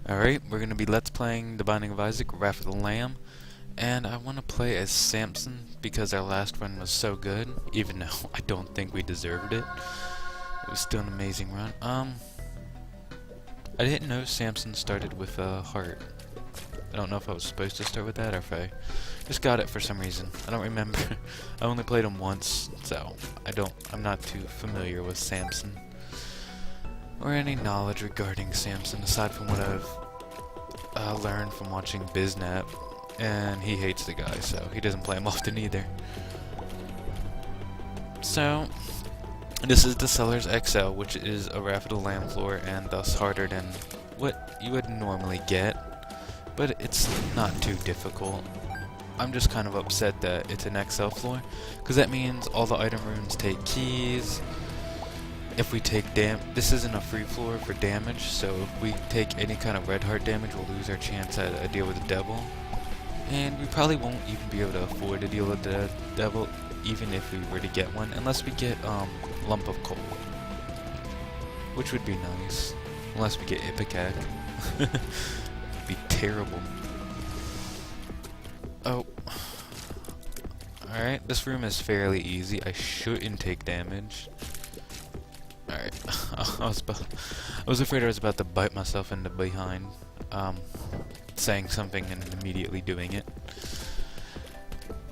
Alright, we're going to be Let's Playing The Binding of Isaac, Wrath of the Lamb, and I want to play as Samson because our last run was so good, even though I don't think we deserved it. It was still an amazing run. I didn't know Samson started with a heart. I don't know if I was supposed to start with that or if I just got it for some reason. I don't remember. I only played him once, so I'm not too familiar with Samson or any knowledge regarding Samson aside from what I've learned from watching Biznap, and he hates the guy, so he doesn't play him often either. So, this is the Sellers XL, which is a Wrath of the Lamb floor and thus harder than what you would normally get, but it's not too difficult. I'm just kind of upset that it's an XL floor, because that means all the item rooms take keys. If we take this isn't a free floor for damage, so if we take any kind of red heart damage, we'll lose our chance at a deal with the devil. And we probably won't even be able to afford a deal with the devil, even if we were to get one, unless we get Lump of Coal, which would be nice. Unless we get Ipecac. It'd be terrible. Oh. Alright, this room is fairly easy. I shouldn't take damage. Alright, I was afraid I was about to bite myself in the behind, saying something and immediately doing it.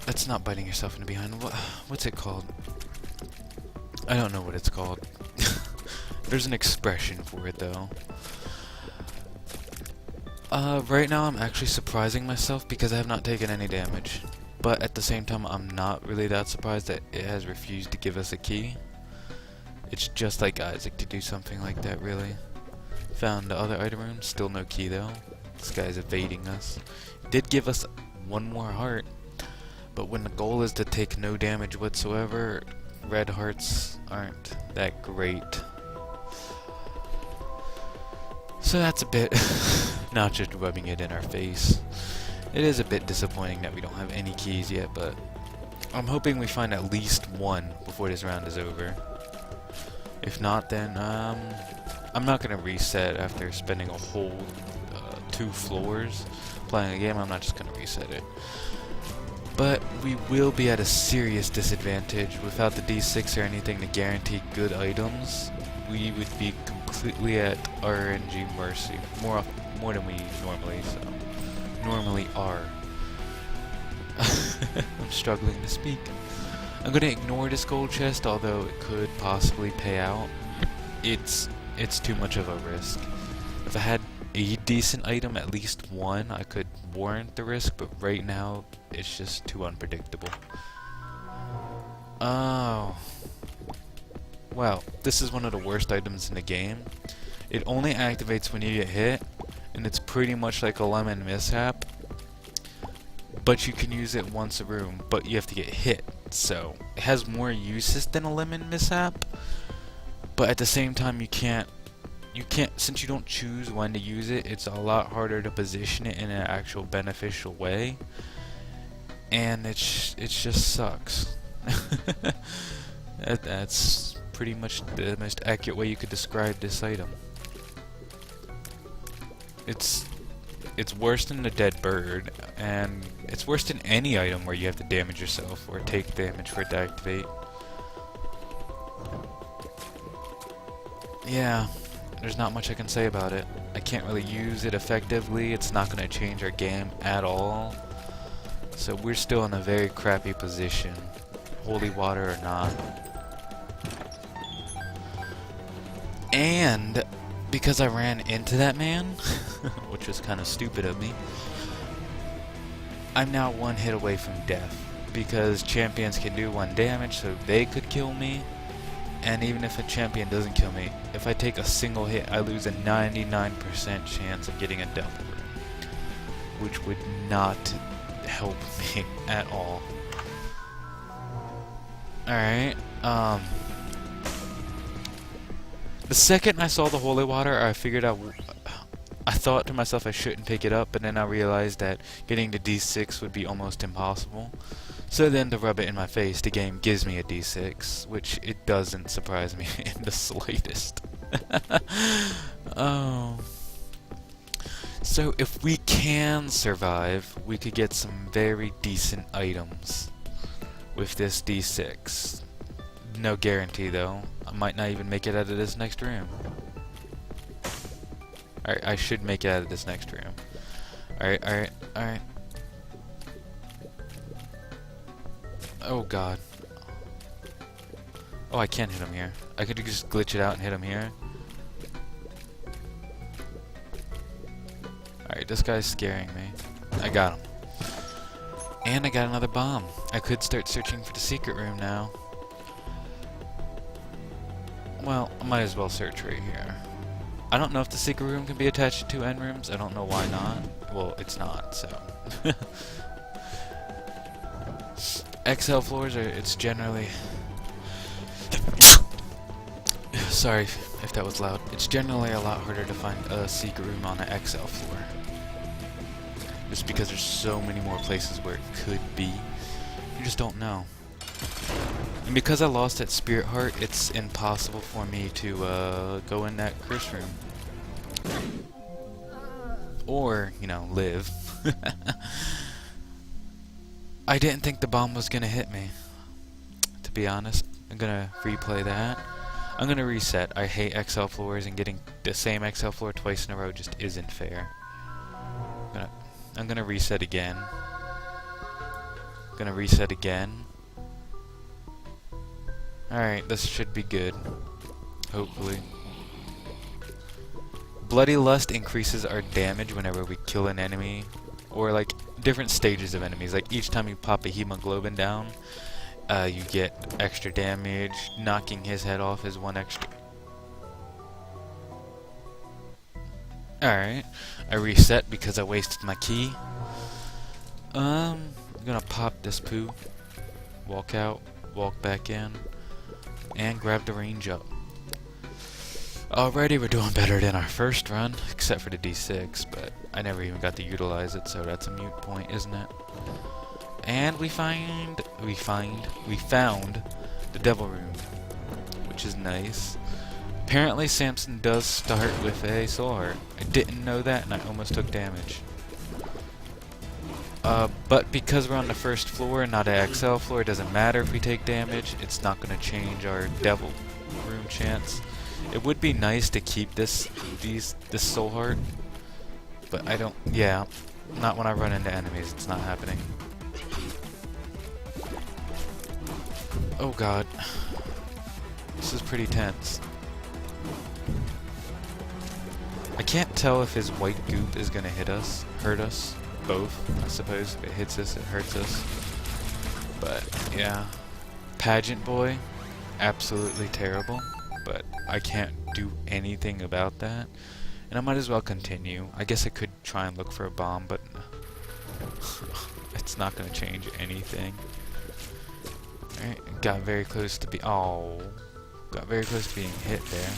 That's not biting yourself in the behind. What's it called? I don't know what it's called. There's an expression for it, though. Right now I'm actually surprising myself because I have not taken any damage. But at the same time, I'm not really that surprised that it has refused to give us a key. It's just like Isaac to do something like that, really. Found the other item room, still no key though. This guy's evading us. Did give us one more heart, but when the goal is to take no damage whatsoever, red hearts aren't that great. So that's a bit, not just rubbing it in our face. It is a bit disappointing that we don't have any keys yet, but I'm hoping we find at least one before this round is over. If not, then I'm not gonna reset after spending a whole 2 floors playing a game. I'm not just gonna reset it. But we will be at a serious disadvantage without the D6 or anything to guarantee good items. We would be completely at RNG mercy, more than we normally are. I'm struggling to speak. I'm gonna ignore this gold chest, although it could possibly pay out. It's too much of a risk. If I had a decent item, at least one, I could warrant the risk, but right now, it's just too unpredictable. Oh. Well, this is one of the worst items in the game. It only activates when you get hit, and it's pretty much like a lemon mishap. But you can use it once a room, but you have to get hit. So it has more uses than a lemon mishap, but at the same time you can't since you don't choose when to use it, it's a lot harder to position it in an actual beneficial way, and it just sucks. That's pretty much the most accurate way you could describe this item. It's worse than the dead bird, and it's worse than any item where you have to damage yourself or take damage for it to activate. Yeah, there's not much I can say about it. I can't really use it effectively. It's not going to change our game at all. So we're still in a very crappy position, holy water or not. And because I ran into that man, which was kind of stupid of me, I'm now one hit away from death, because champions can do 1 damage, so they could kill me, and even if a champion doesn't kill me, if I take a single hit, I lose a 99% chance of getting a devil room, which would not help me at all. Alright, the second I saw the holy water, I figured I thought to myself I shouldn't pick it up, but then I realized that getting the D6 would be almost impossible. So then to rub it in my face, the game gives me a D6, which it doesn't surprise me in the slightest. Oh. So if we can survive, we could get some very decent items with this D6. No guarantee though. I might not even make it out of this next room. Alright, I should make it out of this next room. Alright. Oh god. Oh, I can't hit him here. I could just glitch it out and hit him here. Alright, this guy's scaring me. I got him. And I got another bomb. I could start searching for the secret room now. Well, I might as well search right here. I don't know if the secret room can be attached to two end rooms. I don't know why not. Well, it's not, so. XL floors are, it's generally... Sorry if that was loud. It's generally a lot harder to find a secret room on an XL floor. Just because there's so many more places where it could be. You just don't know. And because I lost at Spirit Heart, it's impossible for me to go in that curse room. Or, you know, live. I didn't think the bomb was gonna hit me. To be honest, I'm gonna replay that. I'm gonna reset. I hate XL floors, and getting the same XL floor twice in a row just isn't fair. I'm gonna reset again. Gonna reset again. Alright, this should be good. Hopefully. Bloody Lust increases our damage whenever we kill an enemy. Or like different stages of enemies. Like each time you pop a hemoglobin down, you get extra damage. Knocking his head off is one extra. Alright. I reset because I wasted my key. I'm gonna pop this poo. Walk out. Walk back in. And grab the range up. Alrighty, we're doing better than our first run, except for the D6, but I never even got to utilize it, so that's a mute point, isn't it? And we found the Devil Room, which is nice. Apparently Samson does start with a soul heart. I didn't know that, and I almost took damage. But because we're on the first floor and not an XL floor, it doesn't matter if we take damage. It's not going to change our Devil Room chance. It would be nice to keep this soul heart, but I don't. Yeah, not when I run into enemies. It's not happening. Oh god, this is pretty tense. I can't tell if his white goop is gonna hurt us. Both, I suppose. If it hits us, it hurts us. But yeah, Pageant Boy, absolutely terrible. But I can't do anything about that. And I might as well continue. I guess I could try and look for a bomb, but it's not going to change anything. Alright, got very close to got very close to being hit there.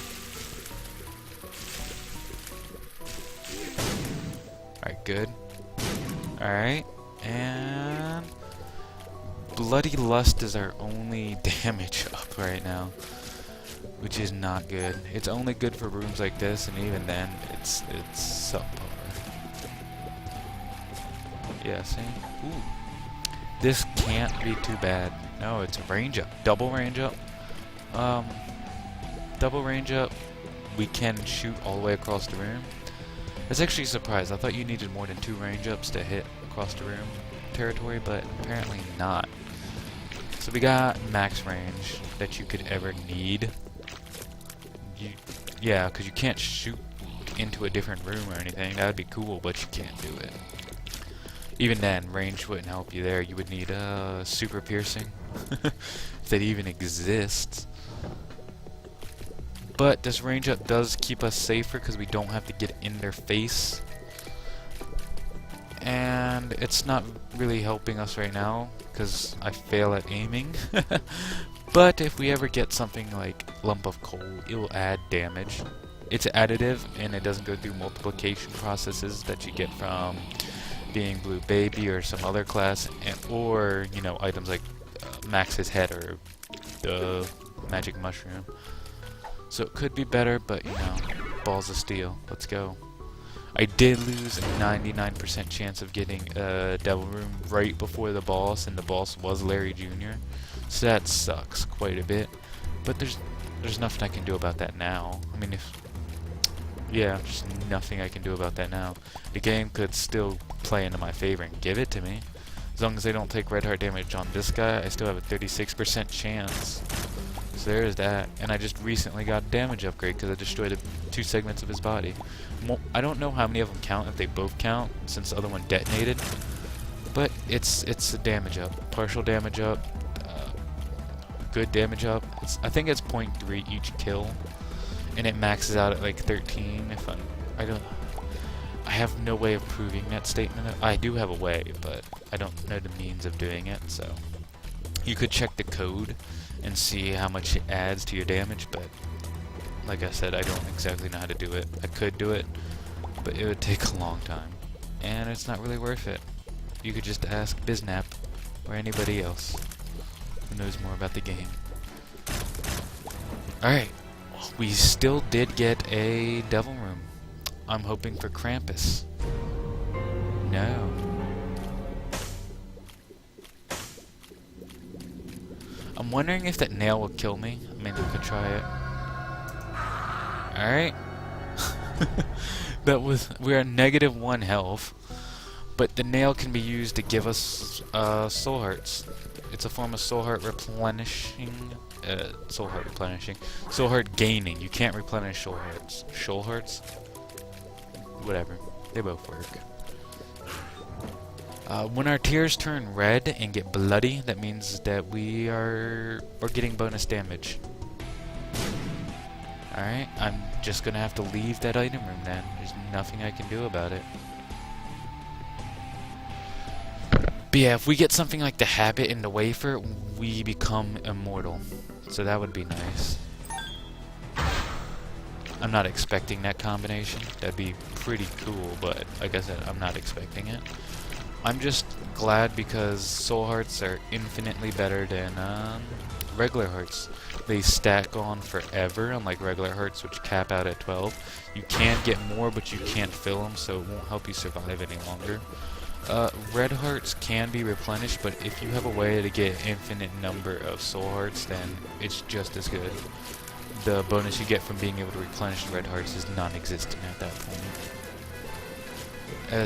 Alright, good. Alright, and Bloody Lust is our only damage up right now, which is not good. It's only good for rooms like this, and even then, it's subpar. Yeah, see? Ooh. This can't be too bad. No, it's a range up. Double range up. Double range up. We can shoot all the way across the room. I was actually surprised. I thought you needed more than 2 range ups to hit across the room territory, but apparently not. So we got max range that you could ever need. Yeah, because you can't shoot into a different room or anything. That would be cool, but you can't do it. Even then, range wouldn't help you there. You would need super piercing, if that even exists. But this range up does keep us safer because we don't have to get in their face. And it's not really helping us right now because I fail at aiming. But if we ever get something like Lump of Coal, it will add damage. It's additive and it doesn't go through multiplication processes that you get from being Blue Baby or some other class, or, you know, items like Max's Head or the Magic Mushroom. So it could be better, but, you know, balls of steel. Let's go. I did lose a 99% chance of getting a Devil Room right before the boss, and the boss was Larry Jr. So that sucks quite a bit. But there's nothing I can do about that now. I mean, yeah, there's nothing I can do about that now. The game could still play into my favor and give it to me. As long as they don't take red heart damage on this guy, I still have a 36% chance. So there's that. And I just recently got a damage upgrade because I destroyed 2 segments of his body. I don't know how many of them count, if they both count, since the other one detonated. But it's a damage up. Partial damage up. Good damage up. I think it's 0.3 each kill. And it maxes out at like 13 if I have no way of proving that statement. I do have a way, but I don't know the means of doing it, so you could check the code and see how much it adds to your damage, but like I said, I don't exactly know how to do it. I could do it, but it would take a long time, and it's not really worth it. You could just ask Biznap or anybody else who knows more about the game. Alright, we still did get a Devil Room. I'm hoping for Krampus. No. I'm wondering if that nail will kill me. I mean, I could try it. Alright. We're at -1 health. But the nail can be used to give us soul hearts. It's a form of soul heart replenishing. Soul heart replenishing. Soul heart gaining. You can't replenish soul hearts. Soul hearts? Whatever. They both work. When our tears turn red and get bloody, that means that we're getting bonus damage. Alright, I'm just gonna have to leave that item room then. There's nothing I can do about it. But yeah, if we get something like the Habit and the Wafer, we become immortal. So that would be nice. I'm not expecting that combination. That'd be pretty cool, but like I said, I'm not expecting it. I'm just glad because soul hearts are infinitely better than regular hearts. They stack on forever, unlike regular hearts, which cap out at 12. You can get more, but you can't fill them, so it won't help you survive any longer. Red hearts can be replenished, but if you have a way to get an infinite number of soul hearts, then it's just as good. The bonus you get from being able to replenish red hearts is non-existent at that point.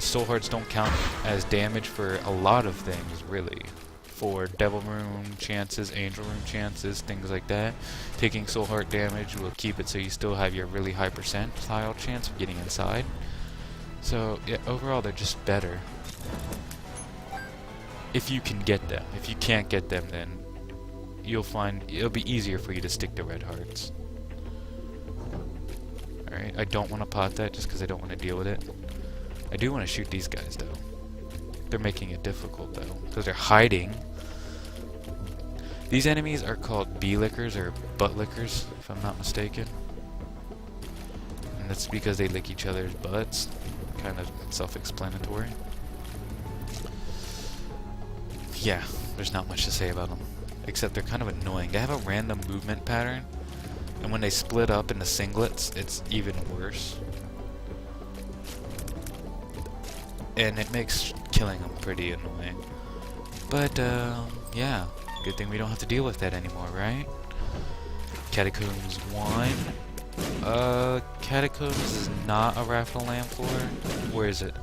Soul hearts don't count as damage for a lot of things, really. For Devil Room chances, Angel Room chances, things like that. Taking soul heart damage will keep it so you still have your really high percentile chance of getting inside. So, yeah, overall they're just better. If you can get them. If you can't get them, then you'll find it'll be easier for you to stick to red hearts. Alright, I don't want to pot that just because I don't want to deal with it. I do want to shoot these guys, though. They're making it difficult, though, because they're hiding. These enemies are called bee lickers, or butt lickers, if I'm not mistaken. And that's because they lick each other's butts. Kind of self-explanatory. Yeah, there's not much to say about them. Except they're kind of annoying. They have a random movement pattern. And when they split up into singlets, it's even worse. And it makes killing them pretty annoying. But, yeah. Good thing we don't have to deal with that anymore, right? Catacombs 1. Catacombs is not a Raphael Lamb floor. Where is it?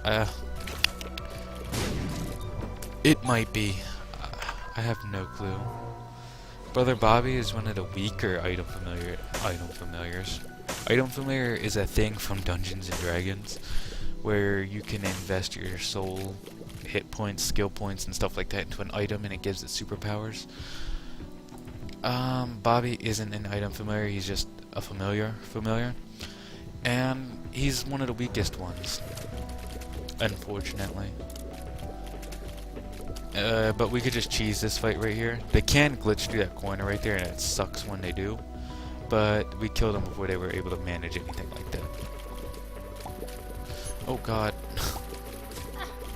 It might be. I have no clue. Brother Bobby is one of the weaker item familiars. Item familiar is a thing from Dungeons and Dragons where you can invest your soul, hit points, skill points, and stuff like that into an item and it gives it superpowers. Bobby isn't an item familiar, he's just a familiar. And he's one of the weakest ones, unfortunately. But we could just cheese this fight right here. They can glitch through that corner right there, and it sucks when they do. But we killed them before they were able to manage anything like that. Oh god.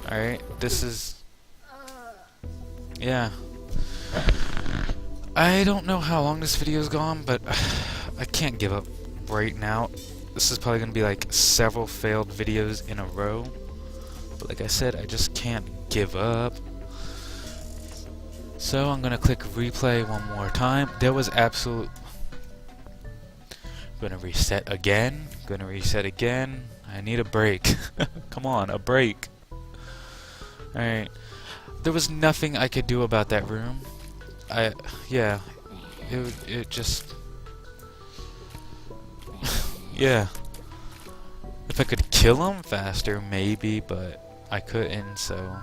Alright, this is... yeah. I don't know how long this video's gone, but I can't give up right now. this is probably gonna be like several failed videos in a row. But like I said, I just can't give up. So I'm gonna click replay one more time. There was absolute. Gonna reset again. Gonna reset again. I need a break. Come on, a break. Alright. There was nothing I could do about that room. Yeah. It just... yeah. If I could kill him faster, maybe, but I couldn't, so...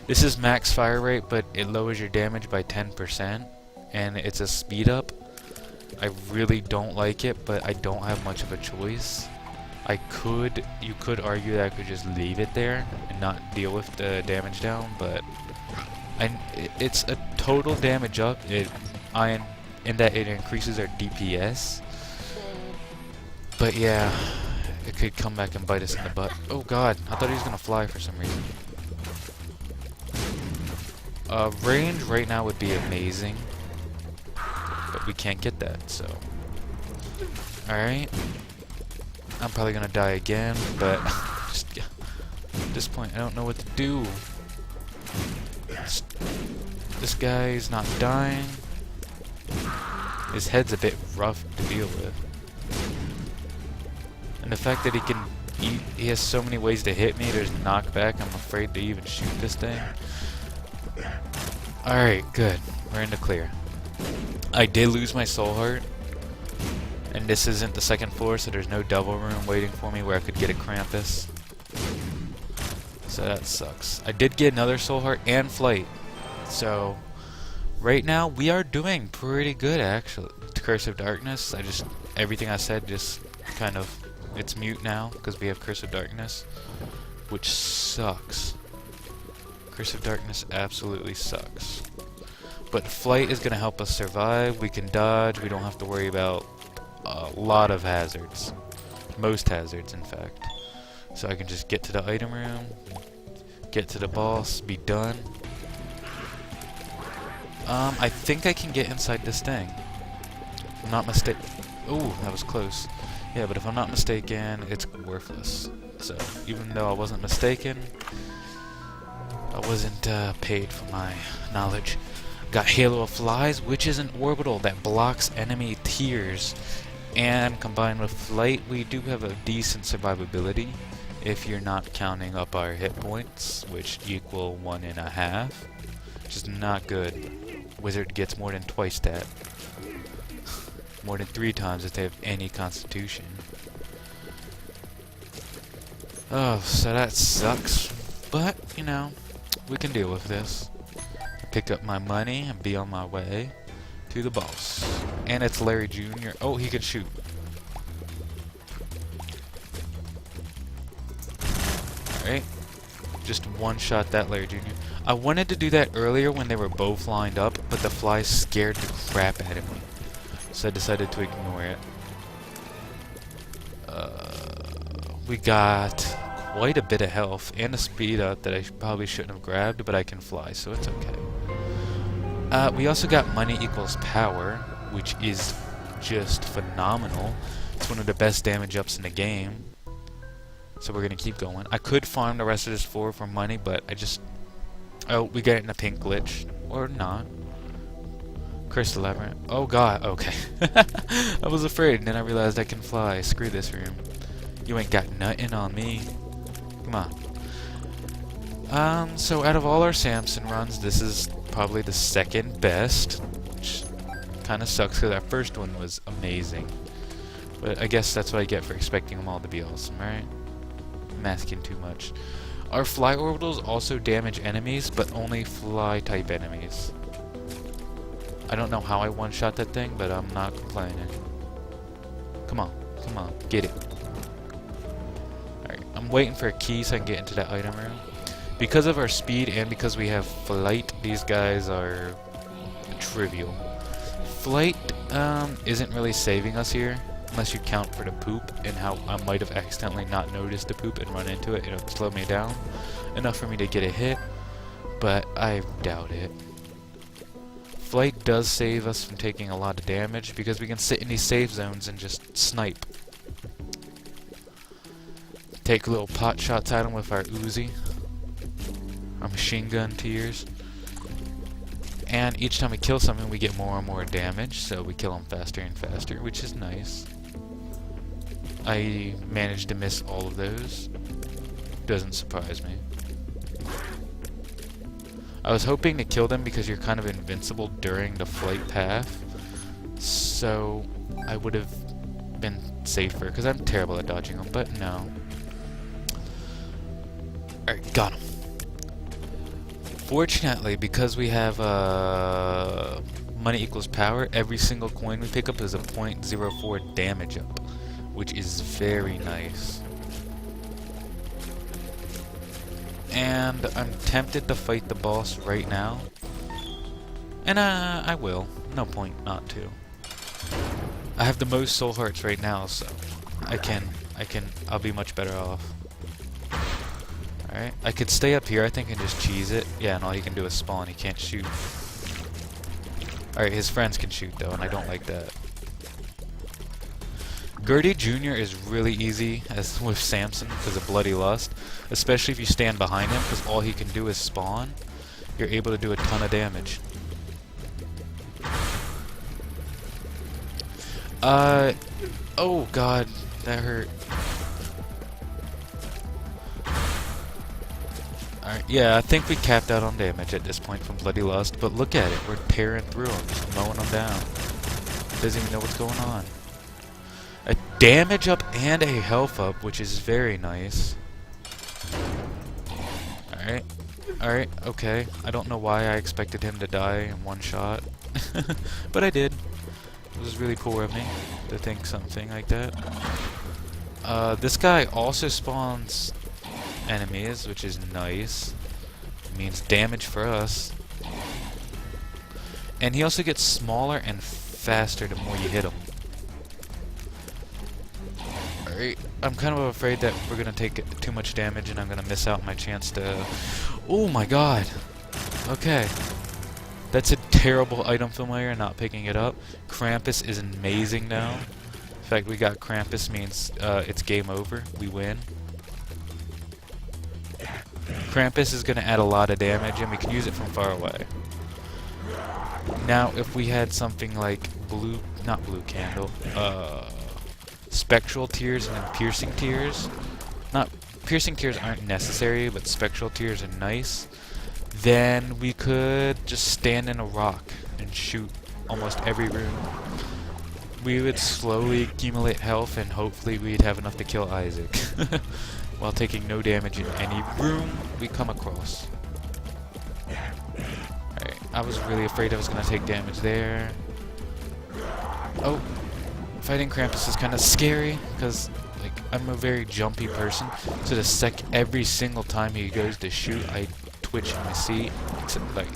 This is max fire rate, but it lowers your damage by 10%, and it's a speed up. I really don't like it, but I don't have much of a choice. You could argue that I could just leave it there and not deal with the damage down, but it's a total damage up in that it increases our DPS. But yeah, it could come back and bite us in the butt. Oh god, I thought he was gonna fly for some reason. Range right now would be amazing, but we can't get that, so. Alright. I'm probably gonna die again, but just at this point I don't know what to do. This guy's not dying. His head's a bit rough to deal with. And the fact that he has so many ways to hit me, there's knockback, I'm afraid to even shoot this thing. Alright, good. We're in the clear. I did lose my soul heart. And this isn't the second floor, so there's no double room waiting for me where I could get a Krampus. So that sucks. I did get another soul heart and flight. So, right now, we are doing pretty good, actually. Curse of Darkness, everything I said just kind of, it's mute now, because we have Curse of Darkness. Which sucks. Curse of Darkness absolutely sucks. But flight is going to help us survive. We can dodge. We don't have to worry about a lot of hazards. Most hazards, in fact. So I can just get to the item room, get to the boss, be done. I think I can get inside this thing. If I'm not mistaken. Ooh, that was close. Yeah, but if I'm not mistaken, it's worthless. So, even though I wasn't mistaken, I wasn't paid for my knowledge. Got Halo of Flies, which is an orbital that blocks enemy tiers. And combined with flight, we do have a decent survivability if you're not counting up our hit points, which equal 1.5, which is not good. Wizard gets more than twice that. More than 3 times if they have any constitution. Oh, so that sucks. But, you know, we can deal with this. Pick up my money and be on my way to the boss. And it's Larry Jr. Oh, he can shoot. Alright. Just one-shot that Larry Jr. I wanted to do that earlier when they were both lined up, but the fly scared the crap out of me. So I decided to ignore it. We got quite a bit of health and a speed up that I probably shouldn't have grabbed, but I can fly, so it's okay. We also got money equals power, which is just phenomenal. It's one of the best damage ups in the game. So we're gonna keep going. I could farm the rest of this floor for money, but I just... Oh, we got it in a pink glitch. Or not. Cursed Labyrinth. Oh god, okay. I was afraid, and then I realized I can fly. Screw this room. You ain't got nothing on me. Come on. So out of all our Samson runs, this is probably the second best. Which kind of sucks, because that first one was amazing. But I guess that's what I get for expecting them all to be awesome, right? I'm asking too much. Our fly orbitals also damage enemies, but only fly-type enemies. I don't know how I one-shot that thing, but I'm not complaining. Come on, get it. Alright, I'm waiting for a key so I can get into that item room. Because of our speed and because we have flight, these guys are trivial. Flight isn't really saving us here, unless you count for the poop and how I might have accidentally not noticed the poop and run into it. It'll slow me down enough for me to get a hit, but I doubt it. Flight does save us from taking a lot of damage because we can sit in these safe zones and just snipe. Take little pot shots at them with our Uzi, our machine gun tiers. And each time we kill something, we get more and more damage, so we kill them faster and faster, which is nice. I managed to miss all of those. Doesn't surprise me. I was hoping to kill them because you're kind of invincible during the flight path, so I would have been safer, because I'm terrible at dodging them, but no. Alright, got him. Fortunately, because we have money equals power, every single coin we pick up is a 0.04 damage up, which is very nice. And I'm tempted to fight the boss right now. And I will. No point not to. I have the most soul hearts right now, so I'll be much better off. Alright, I could stay up here, I think, and just cheese it. Yeah, and all he can do is spawn, he can't shoot. Alright, his friends can shoot, though, and I don't like that. Gertie Jr. is really easy as with Samson because of Bloody Lust, especially if you stand behind him, because all he can do is spawn. You're able to do a ton of damage. Oh god, that hurt. Alright, yeah, I think we capped out on damage at this point from Bloody Lust, but look at it, we're tearing through him, just mowing him down. Doesn't even know what's going on. A damage up and a health up, which is very nice. Alright, alright, okay. I don't know why I expected him to die in one shot, but I did. It was really cool of me to think something like that. This guy also spawns enemies, which is nice. It means damage for us. And he also gets smaller and faster the more you hit him. Alright, I'm kind of afraid that we're gonna take too much damage and I'm gonna miss out my chance to... Oh my god! Okay. That's a terrible item familiar, not picking it up. Krampus is amazing now. In fact, we got Krampus means it's game over. We win. Krampus is going to add a lot of damage, and we can use it from far away. Now, if we had something like not blue candle, spectral tears and then piercing tears. Piercing tears aren't necessary, but spectral tears are nice. Then we could just stand in a rock and shoot almost every room. We would slowly accumulate health, and hopefully we'd have enough to kill Isaac. While taking no damage in any room we come across. Alright, I was really afraid I was going to take damage there. Oh, fighting Krampus is kind of scary, because like I'm a very jumpy person, so every single time he goes to shoot, I twitch in my seat, except like,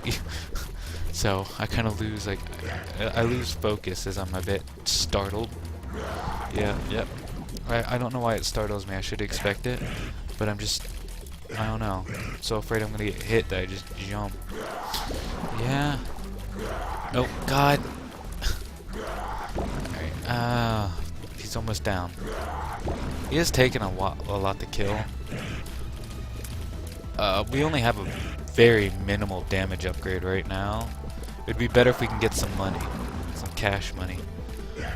so I kind of lose, like, I lose focus as I'm a bit startled. Yeah, yep. I don't know why it startles me, I should expect it, but I don't know. I'm so afraid I'm gonna get hit that I just jump. Yeah. Oh, God. Alright, he's almost down. He has taken a lot to kill. We only have a very minimal damage upgrade right now. It'd be better if we can get some money, some cash money.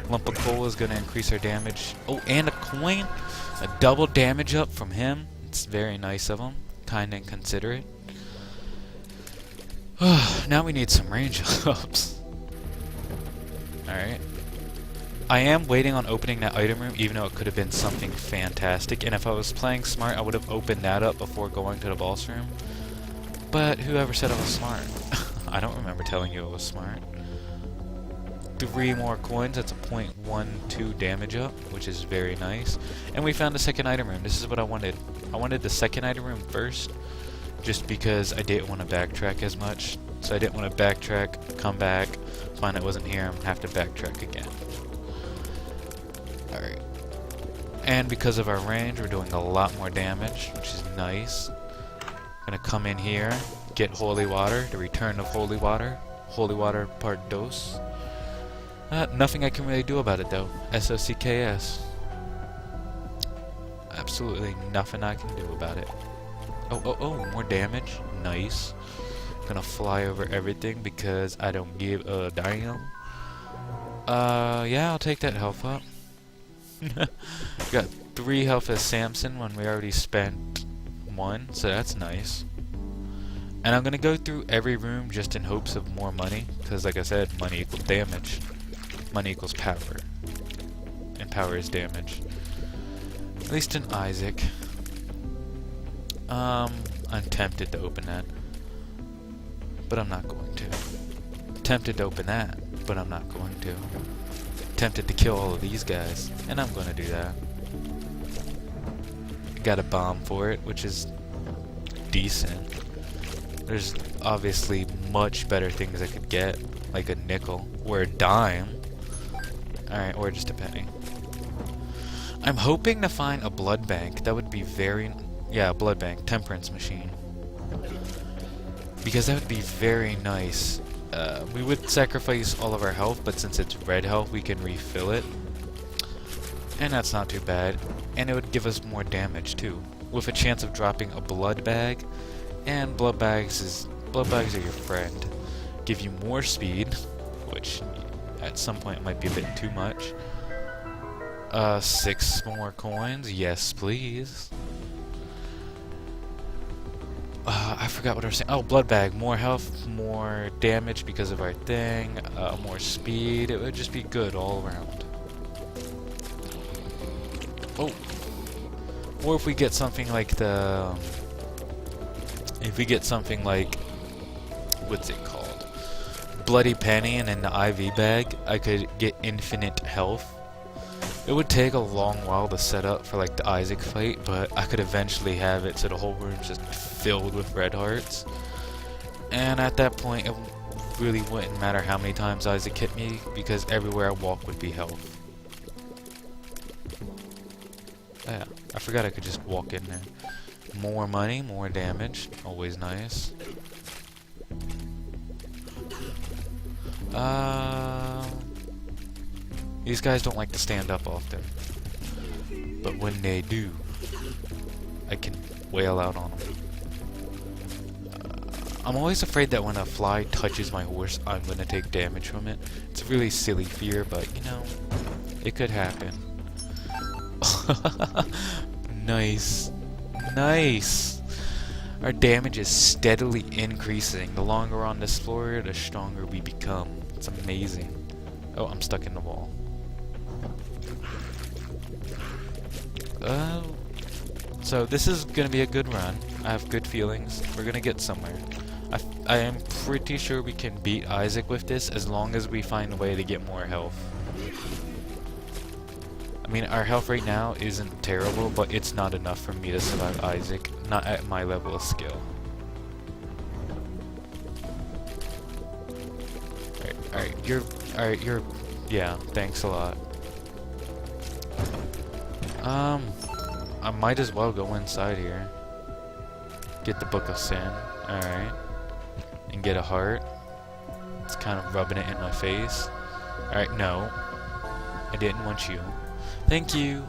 Lump of coal is going to increase our damage. Oh, and a coin! A double damage up from him. It's very nice of him. Kind and considerate. Now we need some range ups. Alright. I am waiting on opening that item room, even though it could have been something fantastic. And if I was playing smart, I would have opened that up before going to the boss room. But whoever said I was smart? I don't remember telling you I was smart. 3 more coins, that's a 0.12 damage up, which is very nice. And we found the second item room. This is what I wanted. I wanted the second item room first, just because I didn't want to backtrack as much. So I didn't want to backtrack, come back, find it wasn't here, and have to backtrack again. Alright. And because of our range, we're doing a lot more damage, which is nice. Gonna come in here, get holy water, the return of holy water. Holy water part dos. Nothing I can really do about it though. SOCKS. Absolutely nothing I can do about it. Oh, more damage. Nice. Gonna fly over everything because I don't give a damn. Yeah, I'll take that health up. Got 3 health as Samson when we already spent 1, so that's nice. And I'm gonna go through every room just in hopes of more money, because like I said, money equals damage. Money equals power. And power is damage. At least in Isaac. I'm tempted to open that. But I'm not going to. Tempted to open that, but I'm not going to. Tempted to kill all of these guys, and I'm going to do that. Got a bomb for it, which is decent. There's obviously much better things I could get, like a nickel or a dime. Alright, or just a penny. I'm hoping to find a blood bank. That would be very... Yeah, blood bank. Temperance machine. Because that would be very nice. We would sacrifice all of our health, but since it's red health, we can refill it. And that's not too bad. And it would give us more damage, too. With a chance of dropping a blood bag. And blood bags are your friend. Give you more speed, which at some point might be a bit too much. 6 more coins. Yes, please. I forgot what I was saying. Oh, blood bag. More health, more damage because of our thing, more speed. It would just be good all around. Oh. Or if we get something like the... If we get something like... What's it called? Bloody Penny and in the IV bag, I could get infinite health. It would take a long while to set up for like the Isaac fight, but I could eventually have it so the whole room's just filled with red hearts. And at that point, it really wouldn't matter how many times Isaac hit me, because everywhere I walk would be health. Yeah, I forgot I could just walk in there. More money, more damage, always nice. These guys don't like to stand up often, but when they do, I can wail out on them. I'm always afraid that when a fly touches my horse, I'm gonna take damage from it. It's a really silly fear, but you know, it could happen. Nice. Nice! Our damage is steadily increasing. The longer we're on this floor, the stronger we become. It's amazing. Oh, I'm stuck in the wall. So this is gonna be a good run. I have good feelings. We're gonna get somewhere. I am pretty sure we can beat Isaac with this as long as we find a way to get more health. I mean, our health right now isn't terrible, but it's not enough for me to survive Isaac. Not at my level of skill. Alright, you're... Yeah, thanks a lot. I might as well go inside here. Get the Book of Sin. Alright. And get a heart. It's kind of rubbing it in my face. Alright, no. I didn't want you. Thank you!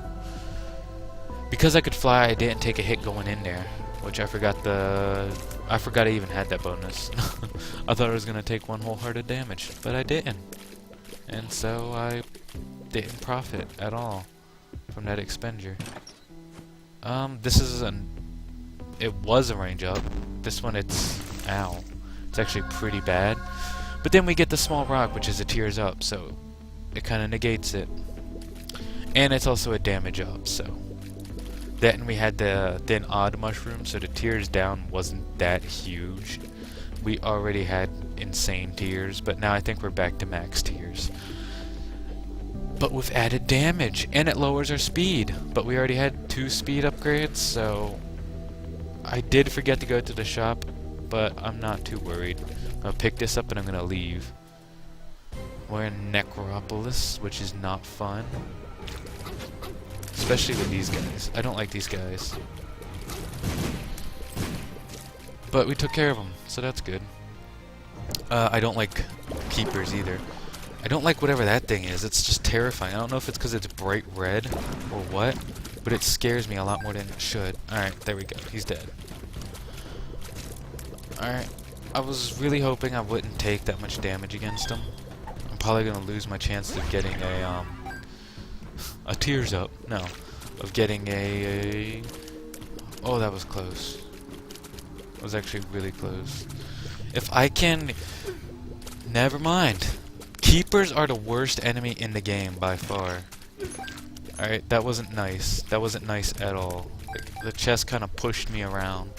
Because I could fly, I didn't take a hit going in there. Which I forgot I even had that bonus. I thought I was gonna take 1 wholehearted damage, but I didn't. And so I didn't profit at all from that expenditure. This is it was a range up. This one it's actually pretty bad. But then we get the small rock, which is a tears up, so it kinda negates it. And it's also a damage up, so then we had the then odd mushroom, so the tears down wasn't that huge. We already had insane tears, but now I think we're back to max tears. But with added damage, and it lowers our speed. But we already had 2 speed upgrades, so I did forget to go to the shop, but I'm not too worried. I'll pick this up and I'm gonna leave. We're in Necropolis, which is not fun. Especially with these guys. I don't like these guys. But we took care of them, so that's good. I don't like keepers either. I don't like whatever that thing is. It's just terrifying. I don't know if it's because it's bright red or what, but it scares me a lot more than it should. Alright, there we go. He's dead. Alright. I was really hoping I wouldn't take that much damage against him. I'm probably going to lose my chance of getting a tears up. No. Of getting a... Oh, that was close. It was actually really close. If I can... Never mind. Keepers are the worst enemy in the game by far. Alright, that wasn't nice. That wasn't nice at all. The chest kind of pushed me around.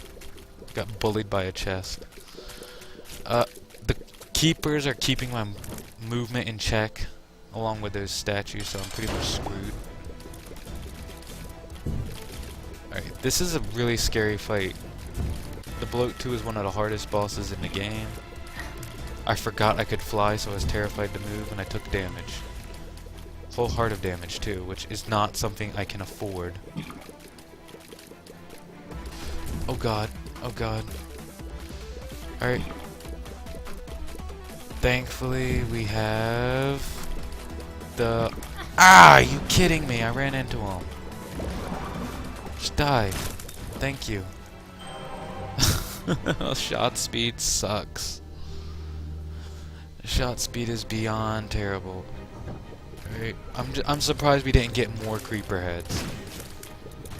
Got bullied by a chest. The keepers are keeping my movement in check, along with those statues, so I'm pretty much screwed. Alright, this is a really scary fight. The Bloat 2 is one of the hardest bosses in the game. I forgot I could fly, so I was terrified to move, and I took damage. Whole heart of damage, too, which is not something I can afford. Oh god. Oh god. Alright. Thankfully, we have... the... Ah! Are you kidding me? I ran into him. Just die. Thank you. Shot speed sucks. Shot speed is beyond terrible. Right. I'm surprised we didn't get more creeper heads.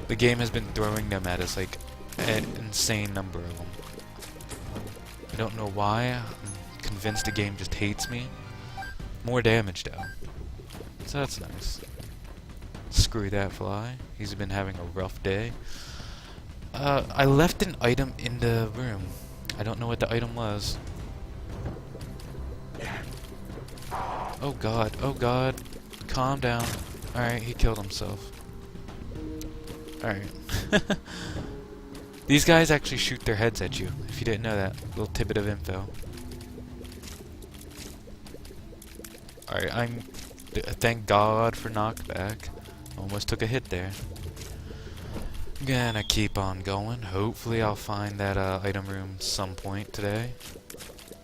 The game has been throwing them at us like an insane number of them. I don't know why. I'm convinced the game just hates me. More damage though. So that's nice. Screw that fly. He's been having a rough day. I left an item in the room. I don't know what the item was. Oh god, oh god. Calm down. Alright, he killed himself. Alright. These guys actually shoot their heads at you, if you didn't know that. Little tidbit of info. Alright, thank God for knockback. Almost took a hit there. Gonna keep on going. Hopefully I'll find that item room some point today.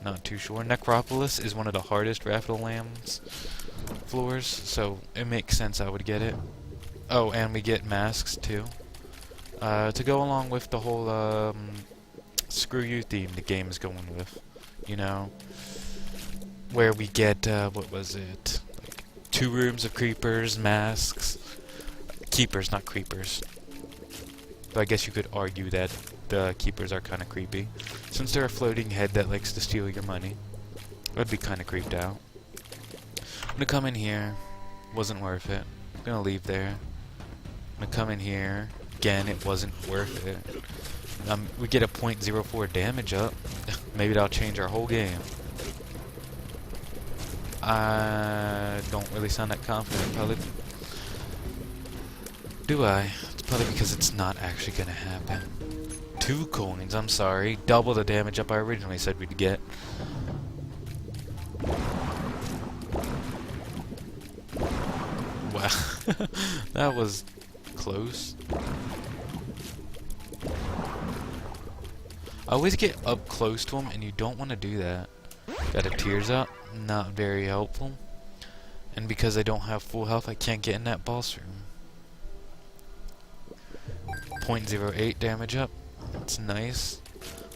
Not too sure. Necropolis is one of the hardest Raft of Lambs floors, so it makes sense I would get it. Oh, and we get masks too. To go along with the whole screw you theme the game is going with. You know, where we get, what was it? Like 2 rooms of creepers, masks. Keepers, not creepers. But I guess you could argue that the keepers are kind of creepy. Since they're a floating head that likes to steal your money. I'd be kind of creeped out. I'm gonna come in here. Wasn't worth it. I'm gonna leave there. I'm gonna come in here. Again, it wasn't worth it. We get a 0.04 damage up. Maybe that'll change our whole game. I don't really sound that confident, probably. Do I? It's probably because it's not actually gonna happen. 2 coins, I'm sorry. Double the damage up I originally said we'd get. Wow. That was close. I always get up close to him, and you don't want to do that. Got a tears up. Not very helpful. And because I don't have full health, I can't get in that boss room. 0.08 damage up. That's nice.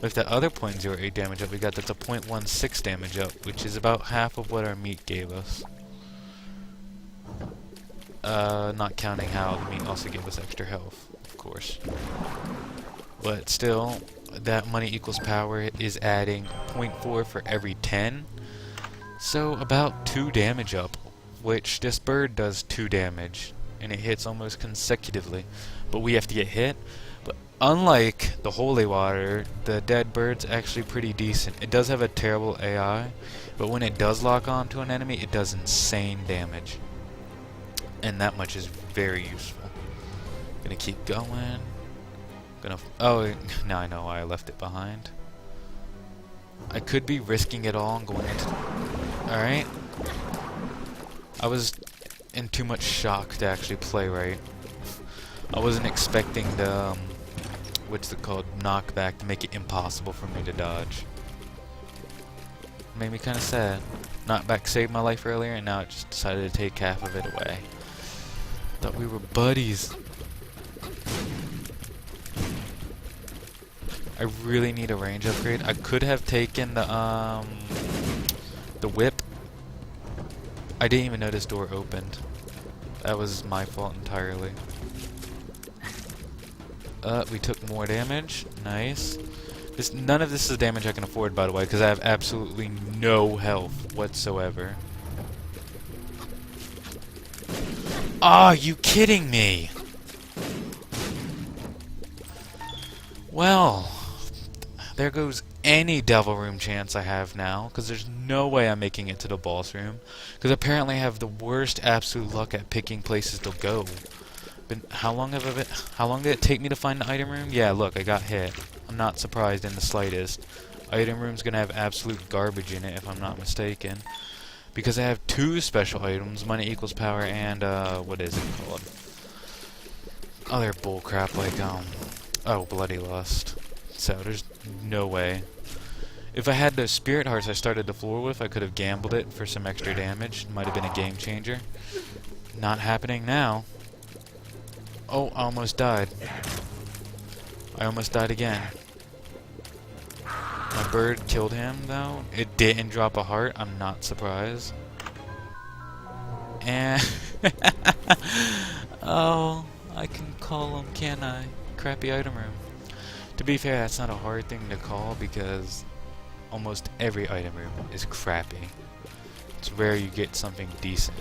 With that other 0.08 damage up we got, that's a 0.16 damage up, which is about half of what our meat gave us. Not counting how the meat also gave us extra health, of course. But still, that money equals power is adding 0.4 for every 10. So about 2 damage up, which this bird does 2 damage, and it hits almost consecutively. But we have to get hit. But unlike the holy water, the dead bird's actually pretty decent. It does have a terrible AI, but when it does lock onto an enemy, it does insane damage. And that much is very useful. Gonna keep going. Oh, now I know why I left it behind. I could be risking it all and going into... Alright. I was in too much shock to actually play right. I wasn't expecting the, what's it called, knockback to make it impossible for me to dodge. Made me kind of sad. Knockback saved my life earlier, and now it just decided to take half of it away. Thought we were buddies. I really need a range upgrade. I could have taken the whip. I didn't even know this door opened. That was my fault entirely. We took more damage. Nice. None of this is damage I can afford, by the way, because I have absolutely no health whatsoever. Are you kidding me? Well, there goes any Devil Room chance I have now, because there's no way I'm making it to the boss room, because apparently I have the worst absolute luck at picking places to go. But how long did it take me to find the item room? Yeah, look, I got hit. I'm not surprised in the slightest. Item room's gonna have absolute garbage in it if I'm not mistaken, because I have 2 special items, money equals power, and what is it called? Other bullcrap like oh, bloody lust. So there's no way. If I had those spirit hearts I started the floor with, I could have gambled it for some extra damage. Might have been a game changer. Not happening now. Oh, I almost died. I almost died again. My bird killed him, though. It didn't drop a heart. I'm not surprised. And oh, I can call him, can I? Crappy item room. To be fair, that's not a hard thing to call because almost every item room is crappy. It's rare you get something decent.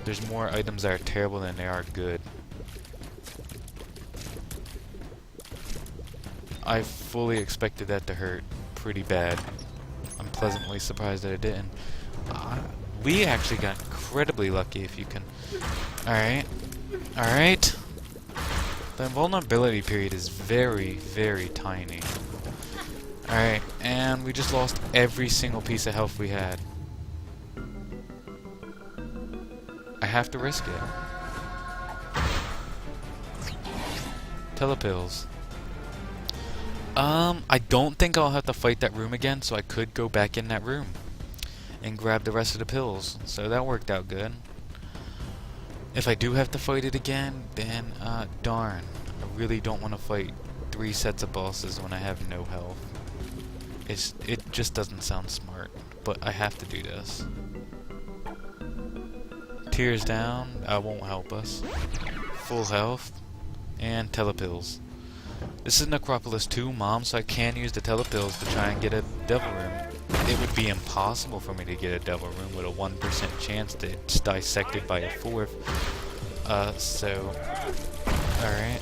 There's more items that are terrible than there are good. I fully expected that to hurt pretty bad. I'm pleasantly surprised that it didn't. We actually got incredibly lucky, if you can... Alright. Alright. The invulnerability period is very, very tiny. Alright, and we just lost every single piece of health we had. I have to risk it. Telepills. I don't think I'll have to fight that room again, so I could go back in that room and grab the rest of the pills. So that worked out good. If I do have to fight it again, then darn. I really don't want to fight 3 sets of bosses when I have no health. It just doesn't sound smart, but I have to do this. Tears down, won't help us. Full health, and telepills. This is Necropolis 2, Mom, so I can use the telepills to try and get a devil room. It would be impossible for me to get a devil room with a 1% chance that it's dissected by a 4th. So... Alright.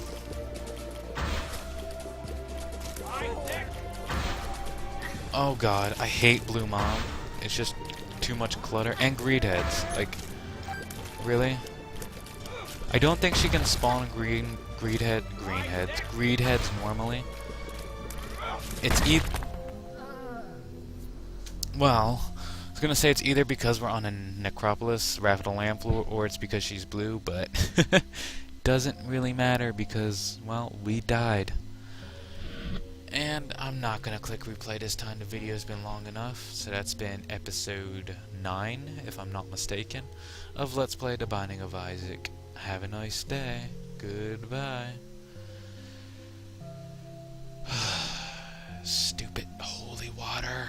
Oh god, I hate Blue Mom. It's just too much clutter. And greed heads. Like, really? I don't think she can spawn greed heads normally. It's well, I was gonna say it's either because we're on a Necropolis, Wrath of the Lamfloor, or it's because she's blue, but doesn't really matter because, well, we died. And I'm not gonna click replay this time, the video's been long enough. So that's been episode 9, if I'm not mistaken, of Let's Play The Binding of Isaac. Have a nice day. Goodbye. Stupid holy water.